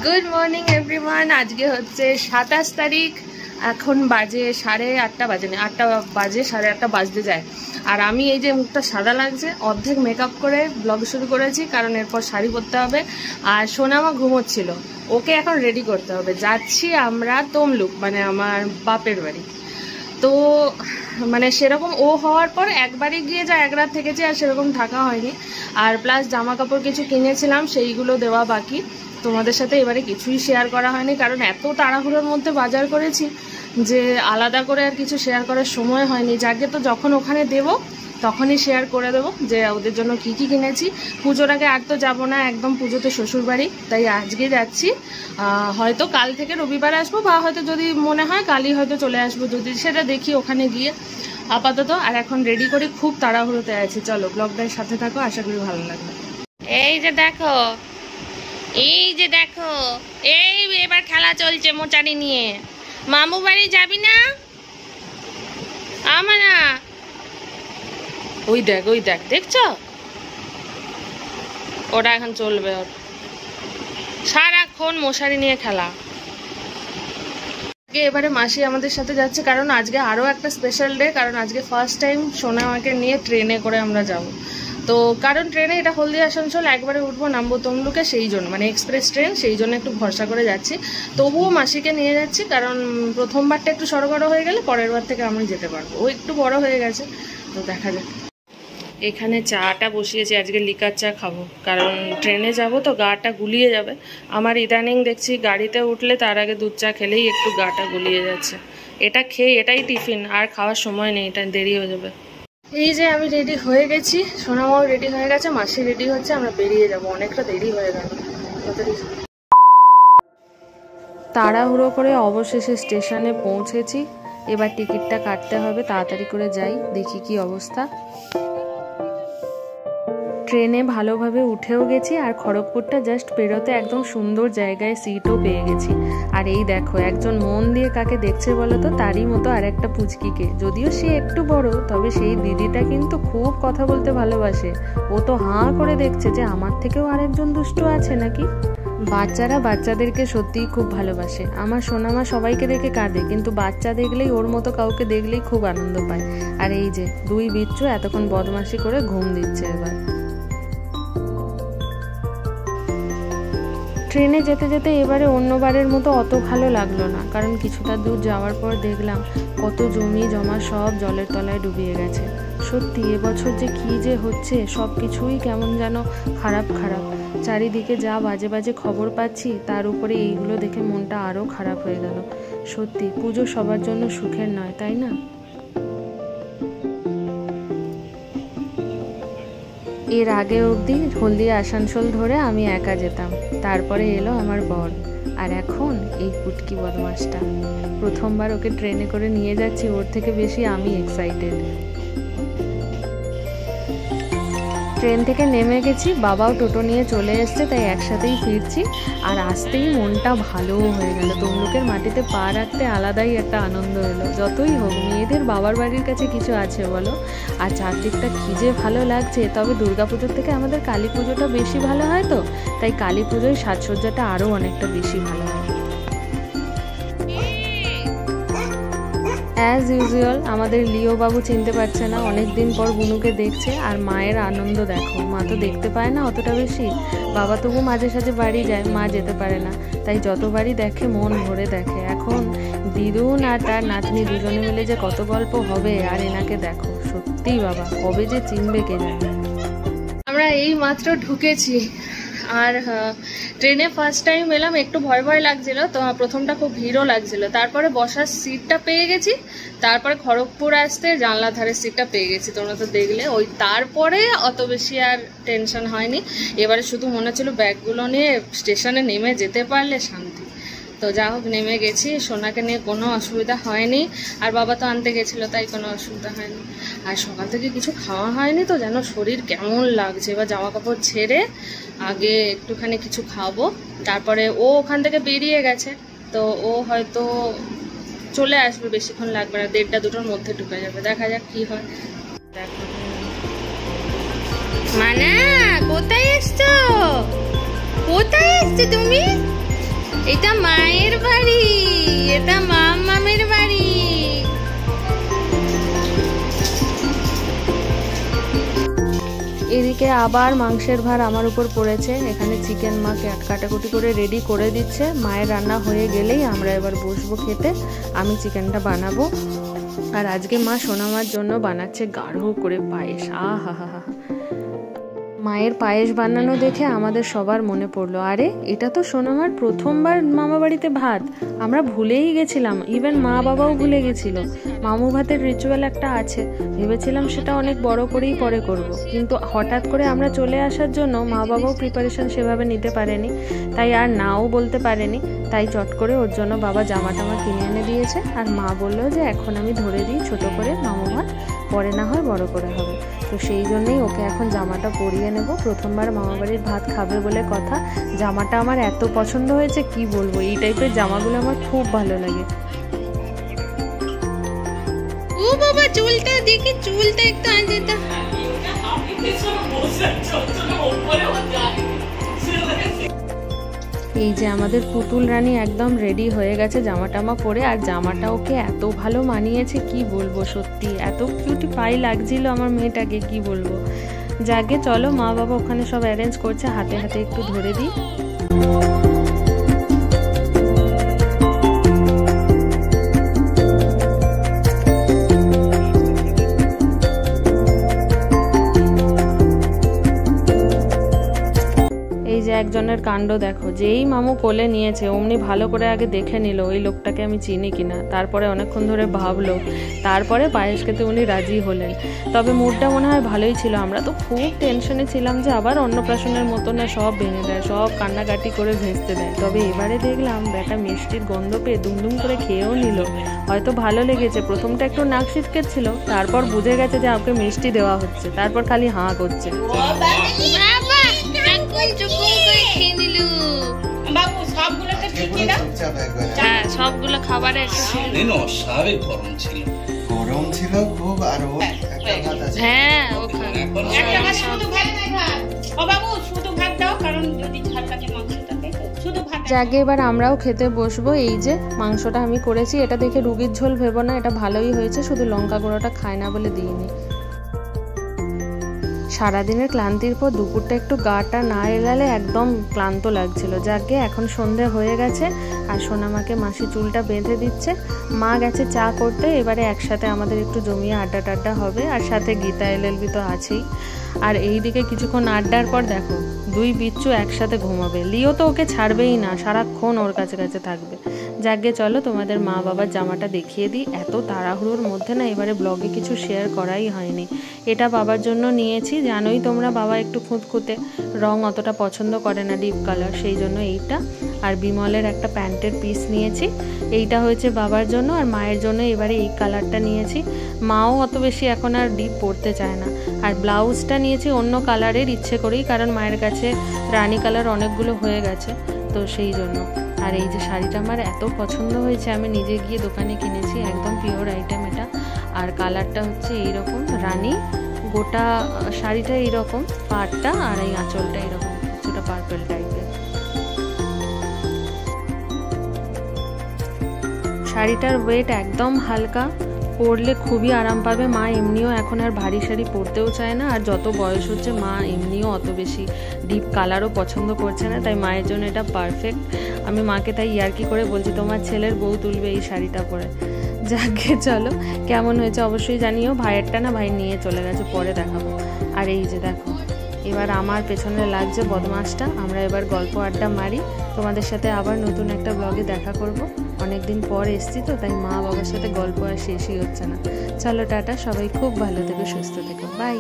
Good morning everyone. আজকে হচ্ছে 27 তারিখ। এখন বাজে 8:30 বাজে না, 8টা বাজে, 8:30 বাজতে যায়। আর আমি এই যে মুখটা সাদা লাগছে, অর্ধেক মেকআপ করে ব্লগ শুরু করেছি, কারণ এরপর শাড়ি পরতে হবে। আর সোনামা ঘুমোচ্ছিল, ওকে এখন রেডি করতে হবে। যাচ্ছি আমরা তমলুক, মানে আমার বাপের বাড়ি। তো মানে সেরকম ও হওয়ার পর একবারই গিয়ে যা এক রাত থেকেছি, আর সেরকম থাকা হয়নি। আর প্লাস জামা কাপড় কিছু কিনেছিলাম, সেইগুলো দেওয়া বাকি। তোমাদের সাথে এবারে কিছুই শেয়ার করা হয়নি, কারণ এত তাড়াহুড়োর মধ্যে বাজার করেছি যে আলাদা করে আর কিছু শেয়ার করার সময় হয়নি। যাকে তো যখন ওখানে দেব তখনই শেয়ার করে দেবো যে ওদের জন্য কি কি কিনেছি। পুজোর আগে আর তো যাবো না, একদম পুজোতে শ্বশুরবাড়ি, তাই আজকে যাচ্ছি। হয়তো কাল থেকে রবিবার আসবো, বা হয়তো যদি মনে হয় কালই হয়তো চলে আসবো, যদি সেটা দেখি ওখানে গিয়ে। আপাতত আর এখন রেডি করি, খুব তাড়াহুড়োতে আছি। চলো ব্লগটার সাথে থাকো, আশা করি ভালো লাগবে। এই যে দেখো, এই যে দেখো, এই এবার খেলা চলছে মোচারি নিয়ে। মামু বাড়ি যাবি না? আমানা ওই দেখ, ওই দেখ, দেখছো? ওটা এখন চলবে, ওর সারাক্ষণ মশারি নিয়ে খেলা। এবারে মাসি আমাদের সাথে যাচ্ছে, কারণ আজকে আরো একটা স্পেশাল ডে। কারণ আজকে ফার্স্ট টাইম সোনামাকে নিয়ে ট্রেনে করে আমরা যাব। তো কারণ ট্রেনে এটা হলদিয়া আসানসোল একবারে উঠবো, নামবো তমলুকে, সেই জন্য মানে এক্সপ্রেস ট্রেন, সেই জন্য একটু ভরসা করে যাচ্ছি। তবুও মাসিকে নিয়ে যাচ্ছি, কারণ প্রথমবারটা একটু সড়গড় হয়ে গেলে পরের বার থেকে আমি যেতে পারবো। ও একটু বড় হয়ে গেছে, তো দেখা যাক। এখানে চাটা বসিয়েছি, আজকে লিকার চা খাবো, কারণ ট্রেনে যাব তো গাটা গুলিয়ে যাবে। আমার ইদানিং দেখছি গাড়িতে উঠলে তার আগে দুধ চা খেলেই একটু গাটা গুলিয়ে যাচ্ছে। এটা খেয়ে এটাই টিফিন, আর খাওয়ার সময় নেই, এটা দেরি হয়ে যাবে। এই যে আমি রেডি হয়ে গেছি, সোনামাও রেডি হয়ে গেছে, মাসি রেডি হচ্ছে, আমরা বেরিয়ে যাব। অনেকটা দেরি হয়ে গেল। তাড়াহুড়ো করে অবশেষে স্টেশনে পৌঁছেছি। এবার টিকিটটা কাটতে হবে, তাড়াতাড়ি করে যাই, দেখি কি অবস্থা। ট্রেনে ভালোভাবে উঠেও গেছি, আর খড়গপুরটা জাস্ট পেরোতে একদম সুন্দর জায়গায় সিটও পেয়ে গেছি। আর এই দেখো, একজন মন দিয়ে কাকে দেখছে বলো তো, তারই মতো আর একটা পুচকিকে। যদিও সে একটু বড়, তবে সেই দিদিটা কিন্তু খুব কথা বলতে ভালোবাসে। ও তো হাঁ করে দেখছে যে আমার থেকেও আরেকজন দুষ্টু আছে নাকি। বাচ্চারা বাচ্চাদেরকে সত্যিই খুব ভালোবাসে। আমার সোনামা সবাইকে দেখে কাঁদে, কিন্তু বাচ্চা দেখলেই, ওর মতো কাউকে দেখলেই খুব আনন্দ পায়। আর এই যে দুই বিচ্ছু এতক্ষণ বদমাশি করে ঘুম দিচ্ছে। এবার ট্রেনে যেতে যেতে এবারে অন্যবারের মতো অত ভালো লাগলো না, কারণ কিছুটা দূর যাওয়ার পর দেখলাম কত জমি জমা সব জলের তলায় ডুবিয়ে গেছে। সত্যি এবছর যে কি যে হচ্ছে, সব কিছুই কেমন যেন খারাপ খারাপ। চারিদিকে যা বাজে বাজে খবর পাচ্ছি, তার উপরে এইগুলো দেখে মনটা আরও খারাপ হয়ে গেল। সত্যি পুজো সবার জন্য সুখের নয়, তাই না? এর আগে অবধি হলদিয়া আসানসোল ধরে আমি একা যেতাম, তারপরে এলো আমার বর, আর এখন এই পুটকি বদমাসটা। প্রথমবার ওকে ট্রেনে করে নিয়ে যাচ্ছি, ওর থেকে বেশি আমি এক্সাইটেড। ট্রেন থেকে নেমে গেছি, বাবাও টোটো নিয়ে চলে এসছে, তাই একসাথেই ফিরছি। আর আসতেই মনটা ভালো হয়ে গেল। তমলুকের মাটিতে পা রাখতে আলাদাই একটা আনন্দ এলো। যতই হোক, মেয়েদের বাবার বাড়ির কাছে কিছু আছে বলো। আর চারদিকটা কি যে ভালো লাগছে। তবে দুর্গাপুজোর থেকে আমাদের কালী পুজোটা বেশি ভালো হয়, তো তাই কালী পুজোয় সাজসজ্জাটা আরও অনেকটা বেশি ভালো হয়। অ্যাজ ইউজুয়াল আমাদের লিও বাবু চিনতে পারছে না, অনেকদিন পর বুনুকে দেখছে। আর মায়ের আনন্দ দেখো, মা তো দেখতে পায় না অতটা বেশি। বাবা তবু মাঝে সাঝে বাড়ি যায়, মা যেতে পারে না, তাই যতবারই দেখে মন ভরে দেখে। এখন দিদুন আর তার নাতনি দুজনে মিলে যে কত গল্প হবে। আর এনাকে দেখো, সত্যিই বাবা কবে যে চিনবে কে জানে। আমরা এই মাত্র ঢুকেছি, আর ট্রেনে ফার্স্ট টাইম এলাম, একটু ভয় ভয় লাগছিল। তো প্রথমটা খুব ভিড়ও লাগছিল, তারপরে বসার সিটটা পেয়ে গেছি। তারপরে খড়গপুর আসতে জানলা ধারের সিটটা পেয়ে গেছি, তোমরা তো দেখলে। ওই তারপরে অত বেশি আর টেনশন হয়নি। এবারে শুধু মনে হচ্ছিল ব্যাগগুলো নিয়ে স্টেশনে নেমে যেতে পারলে শান্তি। তো যা হোক, নেমে গেছি। সোনাকে নিয়ে কোনো অসুবিধা হয়নি, আর বাবা তো আনতে গেছিলো, তাই কোনো অসুবিধা হয়নি। আর সকাল থেকে কিছু খাওয়া হয়নি, তো যেন শরীর কেমন লাগছে। এবার জামা কাপড় ছেড়ে আগে একটুখানি কিছু খাবো, তারপরে ও ওখান থেকে বেরিয়ে গেছে, তো ও হয়তো চলে আসবে, বেশিক্ষণ লাগবে না, 1:30-2টোর মধ্যে ঢুকে যাবে। দেখা যাক কি হয়। দেখো মানা, কোথায় এসছো? কোথায় এসছো তুমি? এটা মায়ের বাড়ি, এটা মামামের বাড়ি। এদিকে আবার মাংসের ভার আমার উপর পড়েছে। এখানে চিকেন মা কাটাকুটি করে রেডি করে দিচ্ছে। মায়ের রান্না হয়ে গেলেই আমরা এবার বসবো খেতে। আমি চিকেনটা বানাবো। আর আজকে মা সোনামার জন্য বানাচ্ছে গাঢ় করে পায়েস। আহা হা হা। মায়ের পায়েস বানানো দেখে আমাদের সবার মনে পড়লো, আরে এটা তো সোনামার প্রথমবার মামা বাড়িতে ভাত। আমরা ভুলেই গেছিলাম, ইভেন মা বাবাও ভুলে গেছিল। মামু ভাতের রিচুয়াল একটা আছে, ভেবেছিলাম সেটা অনেক বড় করেই পরে করব। কিন্তু হঠাৎ করে আমরা চলে আসার জন্য মা বাবাও প্রিপারেশন সেভাবে নিতে পারেনি, তাই আর নাও বলতে পারেনি। তাই চট করে ওর জন্য বাবা জামা টামা কিনে এনে দিয়েছে। আর মা বললো যে এখন আমি ধরে দিই ছোট করে মামু ভাত, পরে না হয় বড় করে হবে। তো সেই জন্যই ওকে এখন জামাটা পরিয়ে নেব। প্রথমবার মামাবাড়ির ভাত খাবে বলে কথা। জামাটা আমার এত পছন্দ হয়েছে কি বলবো, এই টাইপের জামাগুলো আমার খুব ভালো লাগে। ও বাবা চুলটা দেখি, চুলটা একটু আজেটা। এই যে আমাদের পুতুল রানী একদম রেডি হয়ে গেছে জামা টামা পরে। আর জামাটা ওকে এত ভালো মানিয়েছে কি বলবো, সত্যি এত কিউটি পাই লাগছিল আমার মেয়েটাকে, কি বলবো। যাকে চলো, মা বাবা ওখানে সব অ্যারেঞ্জ করছে, হাতে হাতে একটু ধরে দিই। একজনের কাণ্ড দেখো, যেই মামু কোলে নিয়েছে অমনি ভালো করে আগে দেখে নিল ওই লোকটাকে আমি চিনি কিনা। তারপরে অনেকক্ষণ ধরে ভাবলো, তারপরে পায়েস খেতে উনি রাজি হলেন। তবে মুডটা মনে হয় ভালোই ছিল। আমরা তো খুব টেনশনে ছিলাম যে আবার অন্নপ্রাশনের মতো না সব ভেঙে দেয়, সব কান্নাকাটি করে ভেস্তে দেয়। তবে এবারে দেখলাম বেটা মিষ্টির গন্ধ পেয়ে দুমদুম করে খেয়েও নিল। হয়তো ভালো লেগেছে। প্রথমটা একটু নাক ছিটকেছিল, তারপর বুঝে গেছে যে ওকে মিষ্টি দেওয়া হচ্ছে, তারপর খালি হাঁ করছে। সবগুলো খাবারে গরম ছিল খুব। আর হ্যাঁ যাকে এবার আমরাও খেতে বসবো। এই যে মাংসটা আমি করেছি, এটা দেখে রুগীর ঝোল ভেবো না, এটা ভালোই হয়েছে, শুধু লঙ্কা গুঁড়োটা খায় না বলে দিইনি। সারাদিনের ক্লান্তির পর দুপুরটা একটু গাটা না এলালে একদম ক্লান্ত লাগছিল। যাকে এখন সন্ধে হয়ে গেছে আর সোনামাকে মাসি চুলটা বেঁধে দিচ্ছে। মা গেছে চা করতে। এবারে একসাথে আমাদের একটু জমিয়ে আড্ডা টাড্ডা হবে, আর সাথে গীতা এলএলবি তো আছেই। আর এই দিকে কিছুক্ষণ আড্ডার পর দেখো দুই বিচ্ছু একসাথে ঘুমাবে। লিও তো ওকে ছাড়বেই না, সারাক্ষণ ওর কাছে কাছে থাকবে। যাকে চলো তোমাদের মা বাবার জামাটা দেখিয়ে দিই। এত তাড়াহুড়োর মধ্যে না এবারে ব্লগে কিছু শেয়ার করাই হয়নি। এটা বাবার জন্য নিয়েছি, জানোই তোমরা বাবা একটু খুঁতখুঁতে, রং অতটা পছন্দ করে না ডিপ কালার, সেই জন্য এইটা। আর বিমলের একটা প্যান্টের পিস নিয়েছি, এইটা হয়েছে বাবার জন্য। আর মায়ের জন্য এবারে এই কালারটা নিয়েছি। মাও অত বেশি এখন আর ডিপ পরতে চায় না। আর ব্লাউজটা নিয়েছি অন্য কালারের ইচ্ছে করেই, কারণ মায়ের কাছে রানী কালার অনেকগুলো হয়ে গেছে, তো সেই জন্য। আর এই যে শাড়িটা আমার এত পছন্দ হয়েছে, আমি নিজে গিয়ে দোকানে কিনেছি, একদম পিওর আইটেম এটা। আর কালারটা হচ্ছে এইরকম রানী, গোটা শাড়িটা এইরকম, পাটটা আর এই আঁচলটা এইরকম কিছুটা পার্পল টাইপের। শাড়িটার ওয়েট একদম হালকা, পরলে খুবই আরাম পাবে। মা এমনিও এখন আর ভারী শাড়ি পরতেও চায় না, আর যত বয়স হচ্ছে মা এমনিও অত বেশি ডিপ কালারও পছন্দ করছে না, তাই মায়ের জন্য এটা পারফেক্ট। আমি মাকে তাই ইয়ার্কি করে বলছি তোমার ছেলের বউ তুলবে এই শাড়িটা পরে। যাকে চলো, কেমন হয়েছে অবশ্যই জানিও। ভাইয়েরটা না ভাই নিয়ে চলে গেছে, পরে দেখাবো। আর এই যে দেখো এবার আমার পেছনে লাগছে বদমাসটা। আমরা এবার গল্প আড্ডা মারি। তোমাদের সাথে আবার নতুন একটা ব্লগে দেখা করব। অনেকদিন পর এসছি তো, তাই মা বাবার সাথে গল্প আর শেষই হচ্ছে না। চলো টাটা, সবাই খুব ভালো থেকো, সুস্থ থেকো, বাই।